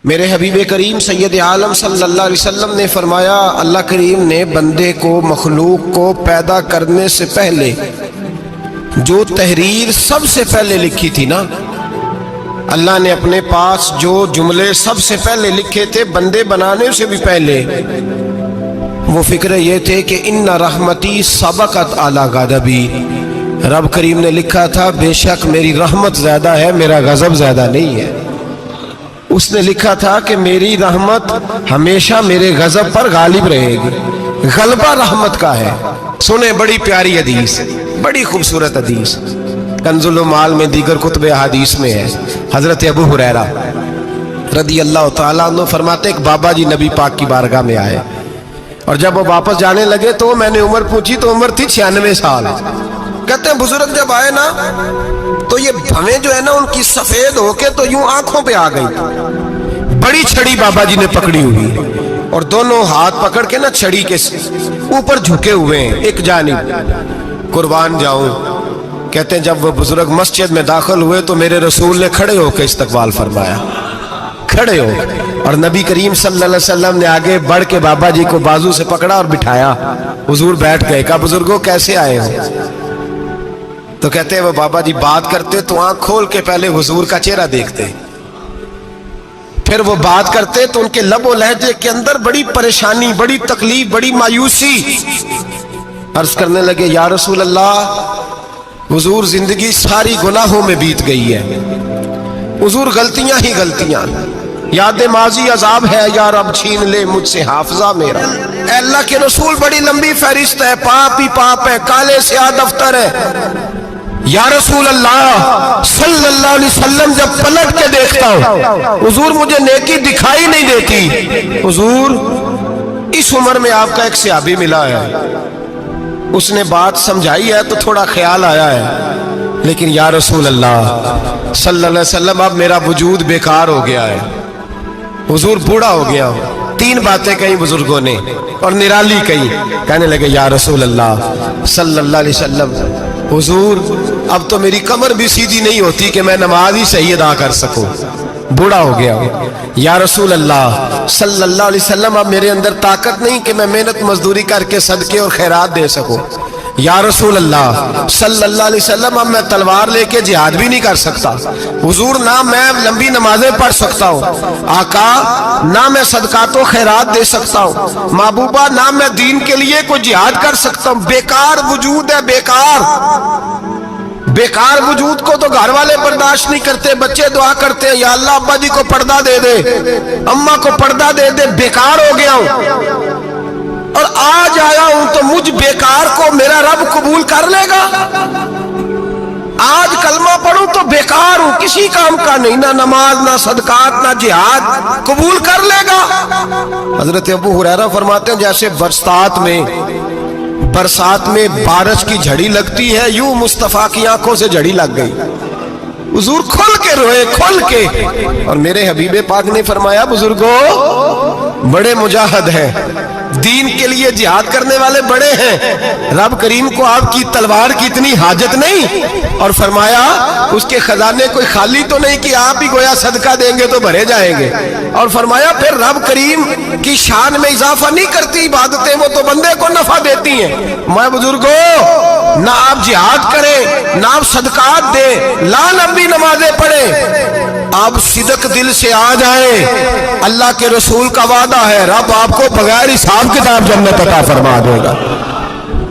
میرے حبیب کریم سید عالم صلی اللہ علیہ وسلم نے فرمایا، اللہ کریم نے بندے کو، مخلوق کو پیدا کرنے سے پہلے جو تحریر سب سے پہلے لکھی تھی نا، اللہ نے اپنے پاس جو جملے سب سے پہلے لکھے تھے بندے بنانے سے بھی پہلے، وہ فکر یہ تھے کہ ان رحمتی سبقت اعلی غضبی، رب کریم نے لکھا تھا بے شک میری رحمت زیادہ ہے، میرا غضب زیادہ نہیں ہے۔ اس نے لکھا تھا کہ میری رحمت ہمیشہ میرے غضب پر غالب رہے گی، غلبہ رحمت کا ہے۔ سنیں، بڑی پیاری حدیث، بڑی خوبصورت حدیث، کنز المال میں دیگر کتب احادیث میں ہے۔ حضرت ابو ہریرہ رضی اللہ تعالیٰ عنہ فرماتے ایک بابا جی نبی پاک کی بارگاہ میں آئے، اور جب وہ واپس جانے لگے تو میں نے عمر پوچھی تو عمر تھی 96 سال۔ کہتے ہیں بزرگ جب آئے نا تو یہ بھویں جو ہے نا ان کی سفید ہو کے تو یوں آنکھوں پہ آ گئی، بڑی چھڑی بابا جی نے پکڑی ہوئی اور دونوں ہاتھ پکڑ کے نا چھڑی کے اوپر جھکے ہوئے ہیں ایک جانب، قربان جاؤں۔ کہتے ہیں جب وہ بزرگ مسجد میں داخل ہوئے تو میرے رسول نے کھڑے ہو کے استقبال فرمایا، کھڑے ہو، اور نبی کریم صلی اللہ علیہ وسلم نے آگے بڑھ کے بابا جی کو بازو سے پکڑا اور بٹھایا۔ حضور بیٹھ گئے، کہا بزرگوں کیسے آئے ہو؟ تو کہتے ہیں وہ بابا جی بات کرتے تو آنکھ کھول کے پہلے حضور کا چہرہ دیکھتے، پھر وہ بات کرتے تو ان کے لب و لہجے کے اندر بڑی پریشانی، بڑی تکلیف، بڑی مایوسی۔ عرض کرنے لگے یا رسول اللہ، حضور زندگی ساری گناہوں میں بیت گئی ہے، حضور غلطیاں ہی غلطیاں، یاد ماضی عذاب ہے، یا رب چھین لے مجھ سے حافظہ میرا۔ اے اللہ کے رسول بڑی لمبی فہرست ہے، پاپ ہی پاپ ہے، کالے سیاہ دفتر ہے۔ یا رسول اللہ صلی اللہ علیہ وسلم جب پلٹ کے دیکھتا ہوں حضور مجھے نیکی دکھائی نہیں دیتی۔ حضور اس عمر میں آپ کا ایک صحابی ملا ہے، اس نے بات سمجھائی ہے تو تھوڑا خیال آیا ہے، لیکن یا رسول اللہ صلی اللہ علیہ وسلم اب میرا وجود بیکار ہو گیا ہے، حضور بوڑھا ہو گیا ہوں۔ تین باتیں کہیں بزرگوں نے اور نرالی کہیں، کہنے لگے یا رسول اللہ صلی اللہ علیہ وسلم، حضور اب تو میری کمر بھی سیدھی نہیں ہوتی کہ میں نماز ہی صحیح ادا کر سکوں، بوڑھا ہو گیا ہوں۔ یا رسول اللہ صلی اللہ علیہ وسلم اب میرے اندر طاقت نہیں کہ میں محنت مزدوری کر کے صدقے اور خیرات دے سکوں۔ یا رسول اللہ صلی اللہ علیہ وسلم اب میں تلوار لے کے جہاد بھی نہیں کر سکتا، حضور نہ میں لمبی نمازیں پڑھ سکتا ہوں، آقا نہ میں صدقات و خیرات دے سکتا ہوں، محبوبہ نہ میں دین کے لیے کوئی جہاد کر سکتا ہوں، بیکار وجود ہے، بیکار۔ بیکار وجود کو تو گھر والے برداشت نہیں کرتے، بچے دعا کرتے ہیں یا اللہ ابا جی کو پردہ دے دے، اماں کو پردہ دے دے، بیکار ہو گیا ہوں اور آج آیا ہوں تو مجھ بیکار کو میرا رب قبول کر لے گا؟ آج کلمہ پڑھوں تو بیکار ہوں، کسی کام کا نہیں، نہ نماز نہ صدقات نہ جہاد، قبول کر لے گا؟ حضرت ابو ہریرہ فرماتے ہیں جیسے برسات میں بارش کی جھڑی لگتی ہے، یوں مصطفیٰ کی آنکھوں سے جھڑی لگ گئی، حضور کھل کے روئے، کھل کے۔ اور میرے حبیب پاک نے فرمایا بزرگوں بڑے مجاہد ہیں، دین کے لیے جہاد کرنے والے بڑے ہیں، رب کریم کو آپ کی تلوار کی اتنی حاجت نہیں، اور فرمایا اس کے خزانے کوئی خالی تو نہیں کہ آپ ہی گویا صدقہ دیں گے تو بھرے جائیں گے، اور فرمایا پھر رب کریم کی شان میں اضافہ نہیں کرتی عبادتیں، وہ تو بندے کو نفع دیتی ہیں۔ میں بزرگوں نہ آپ جہاد کریں نہ آپ صدقات دیں، لا لمبی نمازیں پڑھیں، آپ صدق دل سے آ جائیں، اللہ کے رسول کا وعدہ ہے رب آپ کو بغیر حساب کتاب جنت عطا فرما دے گا۔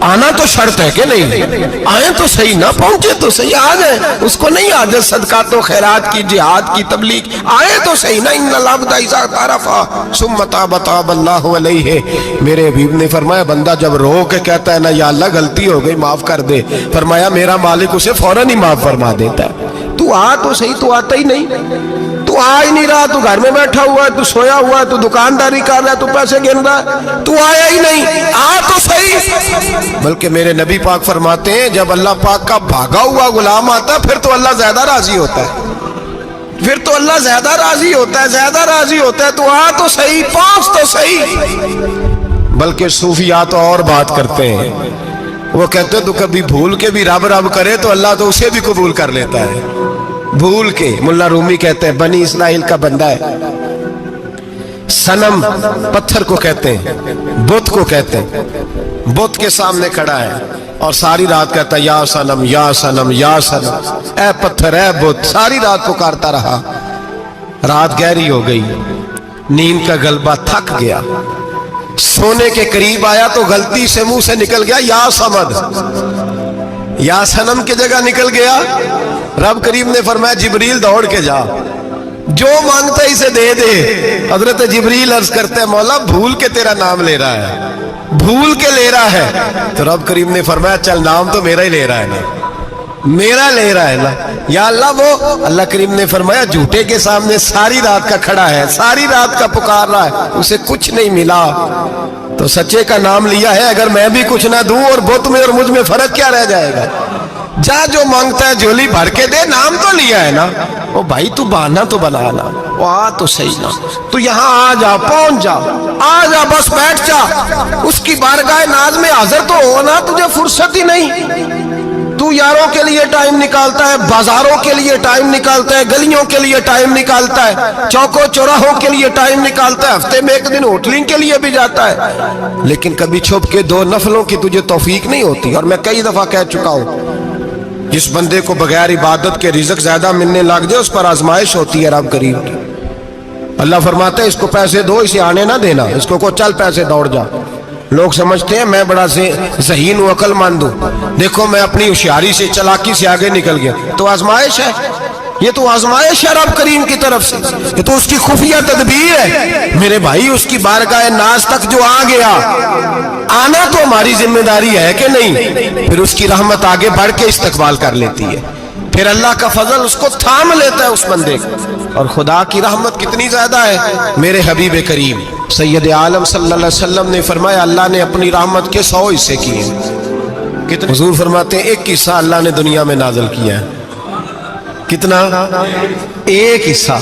آنا تو شرط ہے کہ نہیں؟ آئیں تو صحیح، نہ پہنچے تو صحیح، آ جائیں، اس کو نہیں عادت صدقات و خیرات کی، جہاد کی، تبلیغ، آئیں تو صحیح نا۔ ان العبد اذا اعترف ثم تاب تاب اللہ علیہ، میرے حبیب نے فرمایا بندہ جب رو کے کہتا ہے نا یا اللہ غلطی ہو گئی معاف کر دے، فرمایا میرا مالک اسے فوراً ہی معاف فرما دیتا ہے۔ تو آ تو صحیح، تو آتا ہی نہیں، تو آ ہی نہیں رہا، تو گھر میں بیٹھا ہوا ہے، تو سویا ہوا ہے، تو دکانداری کر رہا ہے، تو پیسے گن رہا ہے، تو آیا ہی نہیں، آ تو صحیح۔ بلکہ میرے نبی پاک فرماتے ہیں جب اللہ پاک کا بھاگا ہوا غلام آتا ہے پھر تو اللہ زیادہ راضی ہوتا ہے، پھر تو اللہ زیادہ راضی ہوتا ہے، زیادہ راضی ہوتا ہے، تو آ تو صحیح، پہنچ تو صحیح۔ بلکہ صوفیات اور بات کرتے ہیں، وہ کہتے ہیں تو کبھی بھول کے بھی رب رب کرے تو اللہ تو اسے بھی قبول کر لیتا ہے، بھول کے۔ ملا رومی کہتے ہیں بنی اسرائیل کا بندہ ہے، सनम पत्थर को कहते हैं, बुत को कहते हैं, बुत के सामने खड़ा है और सारी रात कहता है या सनम या सनम या सनम, ऐ पत्थर ऐ बुत, सारी रात पुकारता रहा। रात गहरी हो गई, नींद का गलबा थक गया, सोने के करीब आया तो गलती से मुंह से निकल गया या समद, या सनम की जगह निकल गया। रब करीम ने फरमाया जिब्रील दौड़ के जा, जो मांगता है इसे दे दे। हजरत जिब्रील अर्ज करते हैं मौला भूल के तेरा नाम ले रहा है, भूल के ले रहा है। तो रब करीम ने फरमाया चल नाम तो मेरा ही ले रहा है ना, मेरा ले रहा है ना, या अल्लाह। वो अल्लाह करीम ने फरमाया झूठे के सामने सारी रात का खड़ा है, सारी रात का पुकार रहा है, उसे कुछ नहीं मिला तो सच्चे का नाम लिया है। अगर मैं भी कुछ ना दूं और बुत में और मुझ में फर्क क्या रह जाएगा? जा जो मांगता है झोली भर के दे, नाम तो लिया है ना। ओ भाई तू बहाना तो बनाना, वो आ तो सही ना, तू यहाँ आ जा, पहुंच जा, आ जा, बस बैठ जा, उसकी बारगाह नाज में हाजिर तो हो ना। तुझे फुर्सत ही नहीं, तू यारों के लिए टाइम निकालता है, बाजारों के लिए टाइम निकालता है, गलियों के लिए टाइम निकालता है, चौकों चौराहों के लिए टाइम निकालता है, हफ्ते में एक दिन होटलिंग के लिए भी जाता है, लेकिन कभी छुप के दो नफलों की तुझे तौफीक नहीं होती। और मैं कई दफा कह चुका हूं, जिस बंदे को बगैर इबादत के रिज़्क ज्यादा मिलने लग जाए उस पर आजमाइश होती है रब करीम की। अल्लाह फरमाता है इसको पैसे दो, इसे आने ना देना, इसको को चल पैसे दौड़ जा। लोग समझते हैं मैं बड़ा से ज़हीन हूं, अक्लमंद हूं, देखो मैं अपनी होशियारी से चालाकी से आगे निकल गया। तो आजमाइश है, ये तो आजमाइश है रब करीम की तरफ से, ये तो उसकी खुफिया तदबीर है। मेरे भाई उसकी बारगाह नाज तक जो आ गया, आना तो हमारी जिम्मेदारी है कि नहीं? फिर उसकी रहमत आगे बढ़ के इस्तकबाल कर लेती है, फिर अल्लाह का फजल उसको थाम लेता है उस बंदे को। और खुदा की रहमत कितनी ज्यादा है। मेरे हबीब करीम सैयद आलम सल्लल्लाहु अलैहि वसल्लम ने फरमाया अल्लाह ने अपनी रहमत के 100 हिस्से किए। कितने? हुजूर फरमाते हैं एक हिस्सा अल्लाह ने दुनिया में नाज़िल किया है। कितना? एक हिस्सा।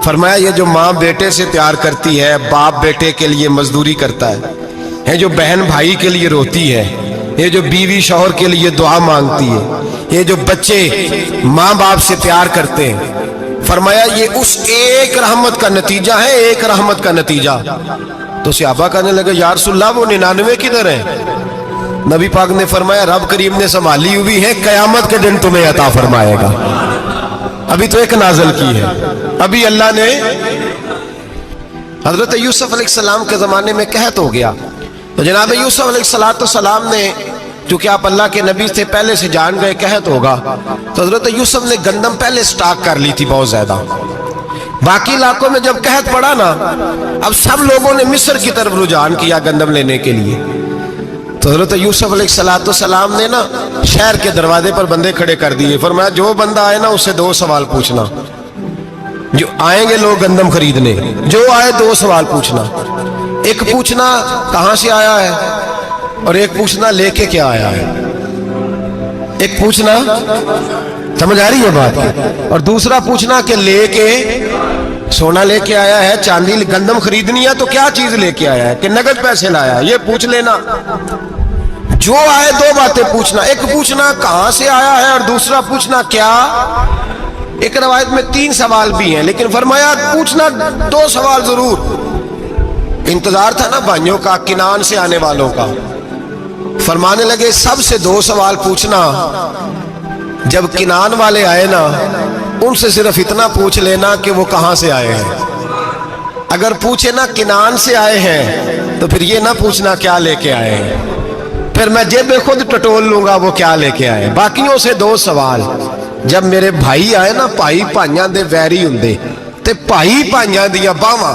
फरमाया ये जो माँ बेटे से प्यार करती है, बाप बेटे के लिए मजदूरी करता है, जो बहन भाई के लिए रोती है, ये जो बीवी शौहर के लिए दुआ मांगती है, ये जो बच्चे माँ बाप से प्यार करते हैं, फरमाया ये उस एक रहमत का नतीजा है, एक रहमत का नतीजा। तो सहाबा कहने लगे या रसूलल्लाह वो 99 किधर है? नबी पाक ने फरमाया रब करीम ने संभाली हुई है, कयामत के दिन तुम्हें अता फरमाएगा। अभी तो एक नाज़िल की है, अभी अल्लाह ने हजरत यूसुफ अलैहिस्सलाम के जमाने में कहत हो गया, तो जनाब यूसुफ अलैहिस्सलाम ने, चूंकि आप अल्लाह के नबी से पहले से जान गए कहत होगा, तो हजरत यूसुफ ने गंदम पहले स्टॉक कर ली थी बहुत ज्यादा। बाकी इलाकों में जब कहत पड़ा ना, अब सब लोगों ने मिस्र की तरफ रुझान किया गंदम लेने के लिए। तो हजरत यूसुफ अलैहिस्सलाम ने ना शहर के दरवाजे पर बंदे खड़े कर दिए। फरमाया जो बंदा आए ना उससे 2 सवाल पूछना, जो आएंगे लोग गंदम खरीदने, जो आए 2 सवाल पूछना। एक पूछना कहां से आया है और एक पूछना लेके क्या आया है। एक पूछना, समझ आ रही है बात? और दूसरा पूछना कि लेके सोना लेके आया है, चांदी गंदम खरीदनी है तो क्या चीज लेके आया है, कि नगद पैसे लाया है, ये पूछ लेना। जो आए 2 बातें पूछना, एक पूछना कहां से आया है और दूसरा पूछना क्या। एक रवायत में 3 सवाल भी हैं, लेकिन फरमाया पूछना 2 सवाल जरूर। इंतजार था ना भाइयों का किनान से आने वालों का। फरमाने लगे सबसे 2 सवाल पूछना, जब किनान वाले आए ना उनसे सिर्फ इतना पूछ लेना कि वो कहां से आए हैं। अगर पूछे ना किनान से आए हैं तो फिर ये ना पूछना क्या लेके आए हैं, फिर मैं जेब खुद टटोल लूंगा वो क्या लेके आए। बाकियों से 2 सवाल। जब मेरे भाई आए ना, भाई भाइयां दे वैरी हुंदे ते भाई भाइयां दियां बावां,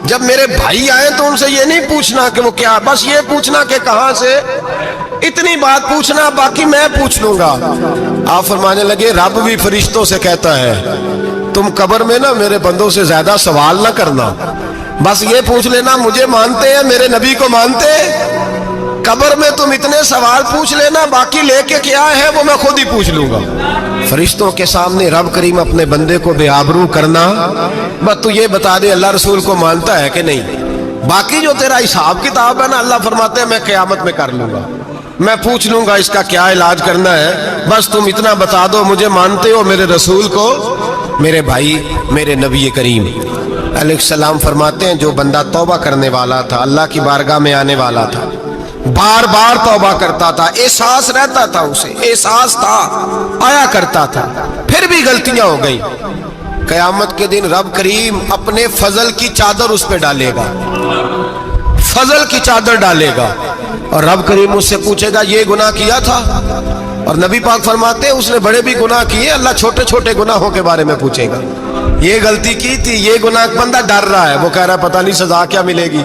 जब मेरे भाई आए तो उनसे ये नहीं पूछना कि वो क्या, बस ये पूछना कि कहां से, इतनी बात पूछना, बाकी मैं पूछ लूंगा। आप फरमाने लगे रब भी फरिश्तों से कहता है तुम कब्र में ना मेरे बंदों से ज्यादा सवाल ना करना, बस ये पूछ लेना मुझे मानते हैं, मेरे नबी को मानते हैं। कब्र में तुम इतने सवाल पूछ लेना, बाकी लेके क्या है वो मैं खुद ही पूछ लूंगा। फरिश्तों के सामने रब करीम अपने बंदे को बेआबरू करना, बस तू ये बता दे अल्लाह रसूल को मानता है कि नहीं, बाकी जो तेरा हिसाब किताब है ना, अल्लाह फरमाते हैं मैं क़यामत में कर लूंगा, मैं पूछ लूंगा इसका क्या इलाज करना है, बस तुम इतना बता दो मुझे मानते हो, मेरे रसूल को, मेरे भाई, मेरे नबी करीम। अलैहिस्सलाम फरमाते हैं जो बंदा तौबा करने वाला था, अल्लाह की बारगाह में आने वाला था, बार बार तौबा करता था, एहसास रहता था, उसे एहसास था, आया करता था, फिर भी गलतियां हो गई, क़यामत के दिन रब करीम अपने फजल की चादर उस पर डालेगा, फजल की चादर डालेगा, और रब करीम उससे पूछेगा ये गुनाह किया था? और नबी पाक फरमाते हैं उसने बड़े भी गुनाह किए, अल्लाह छोटे छोटे गुनाहों के बारे में पूछेगा। ये गलती की थी, ये गुनाह, बंदा डर रहा है, वो कह रहा है पता नहीं सजा क्या मिलेगी,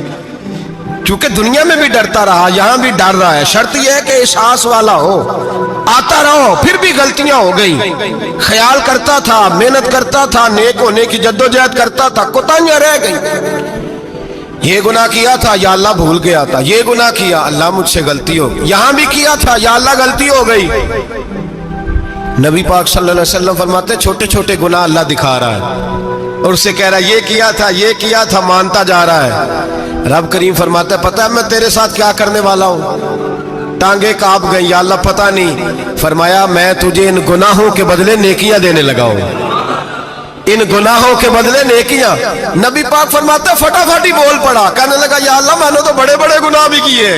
क्योंकि दुनिया में भी डरता रहा, यहां भी डर रहा है। शर्त यह है कि एहसास वाला हो, आता रहो, फिर भी गलतियां हो गई, ख्याल करता था, मेहनत करता था, नेक होने की जद्दोजहद करता था, कोताहियां रह गई। ये गुनाह किया था, या अल्लाह भूल गया था, ये गुनाह किया, अल्लाह मुझसे गलती हो गई, यहां भी किया था, या अल्लाह गलती हो गई। नबी पाक सल्लल्लाहु अलैहि वसल्लम फरमाते छोटे छोटे गुनाह अल्लाह दिखा रहा है और उससे कह रहा है ये किया था, मानता जा रहा है। रब करीम फरमाता है पता है मैं तेरे साथ क्या करने वाला हूं? टांगे कांप गई, या अल्लाह पता नहीं। फरमाया मैं तुझे इन गुनाहों के बदले नेकियां देने लगा हूं, इन गुनाहों के बदले नेकियां। नबी पाक फरमाते फटाफट ही बोल पड़ा, कहने लगा या अल्लाह मैंने तो बड़े बड़े गुनाह भी किए,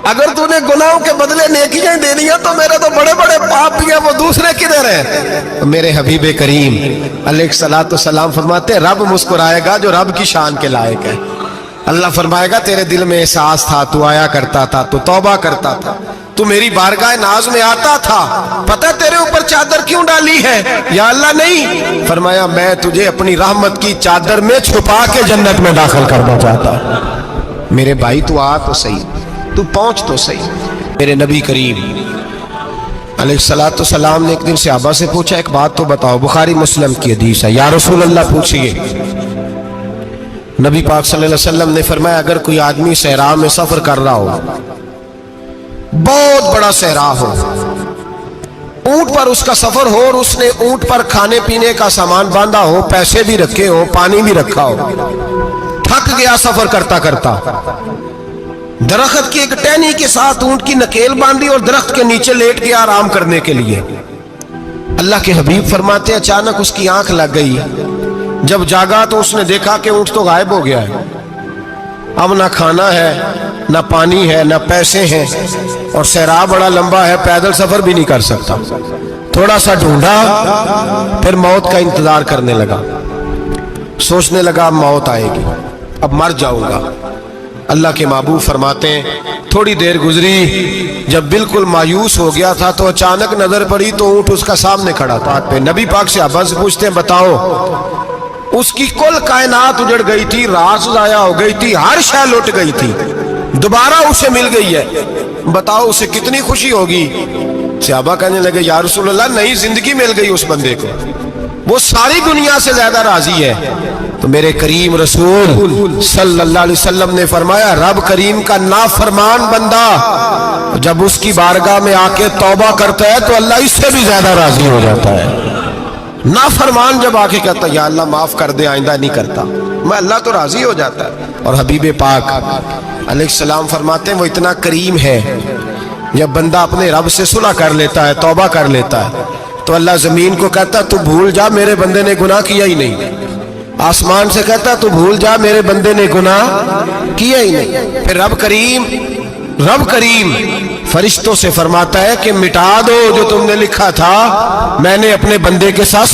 अगर तूने गुनाहों के बदले नेकियां दे दी तो मेरे तो बड़े बड़े पाप भी हैं, वो दूसरे किधर हैं? तो मेरे हबीब करीम अलैहिस्सलातु सलाम फरमाते रब मुस्कुराएगा जो रब की शान के लायक है। अल्लाह फरमाएगा तेरे दिल में एहसास था, तू आया करता था, तू तौबा करता था, तू मेरी बारगाह नाज में आता था, पता तेरे ऊपर चादर क्यों डाली है? या अल्लाह नहीं, फरमाया मैं तुझे अपनी रहमत की चादर में छुपा के जन्नत में दाखिल करना चाहता। मेरे भाई तू आ तो सही, तू पहुंच तो सही। मेरे नबी करीम अलैहिस्सलातु सलाम ने एक दिन सहाबा से पूछा एक बात तो बताओ, बुखारी मुस्लिम की हदीस है, या रसूल अल्लाह पूछिए। नबी पाक सल्लल्लाहु अलैहि वसल्लम ने फरमाया अगर कोई आदमी सहरा में सफर कर रहा हो, बहुत बड़ा सहरा हो, ऊंट पर उसका सफर हो और उसने ऊंट पर खाने पीने का सामान बांधा हो, पैसे भी रखे हो, पानी भी रखा हो, थक गया सफर करता करता, दरख्त की एक टहनी के साथ ऊंट की नकेल बांधी और दरख्त के नीचे लेट गया आराम करने के लिए। अल्लाह के हबीब फरमाते अचानक उसकी आंख लग गई, जब जागा तो उसने देखा कि ऊंट तो गायब हो गया है, अब ना खाना है, ना पानी है, ना पैसे हैं, और सहरा बड़ा लंबा है, पैदल सफर भी नहीं कर सकता। थोड़ा सा ढूंढा, फिर मौत का इंतजार करने लगा, सोचने लगा अब मौत आएगी, अब मर जाऊंगा। अल्लाह के महबूब फरमाते हैं थोड़ी देर गुजरी, जब बिल्कुल मायूस हो गया था तो अचानक नजर पड़ी तो ऊंट उसका सामने खड़ा था पे। नबी पाक से अब्बा से पूछते हैं बताओ, उसकी कुल कायनात उजड़ गई थी, रात जाया हो गई थी, हर शय लुट गई थी, दोबारा उसे मिल गई है, बताओ उसे कितनी खुशी होगी? सहाबा कहने लगे या रसूल अल्लाह नई जिंदगी मिल गई उस बंदे को, वो सारी दुनिया से ज्यादा राजी है। तो मेरे करीम रसूल सल्लल्लाहु अलैहि वसल्लम ने फरमाया रब करीम का नाफरमान बंदा जब उसकी बारगाह में आके तौबा करता है तो अल्लाह इससे भी ज्यादा राजी हो जाता है। नाफरमान जब आके कहता है या अल्लाह माफ कर दे, आइंदा नहीं करता, मैं, अल्लाह तो राजी हो जाता है। और हबीब पाक अलैहिस्सलाम फरमाते हैं वो इतना करीम है, जब बंदा अपने रब से सुलह कर लेता है, तौबा कर लेता है, तो अल्लाह जमीन को कहता तू भूल जा मेरे बंदे ने गुनाह किया ही नहीं, आसमान से कहता तू भूल जा मेरे बंदे ने गुनाह किया ही नहीं। फिर रब करीम फरिश्तों से फरमाता है कि मिटा दो जो तुमने लिखा था, मैंने अपने बंदे के साथ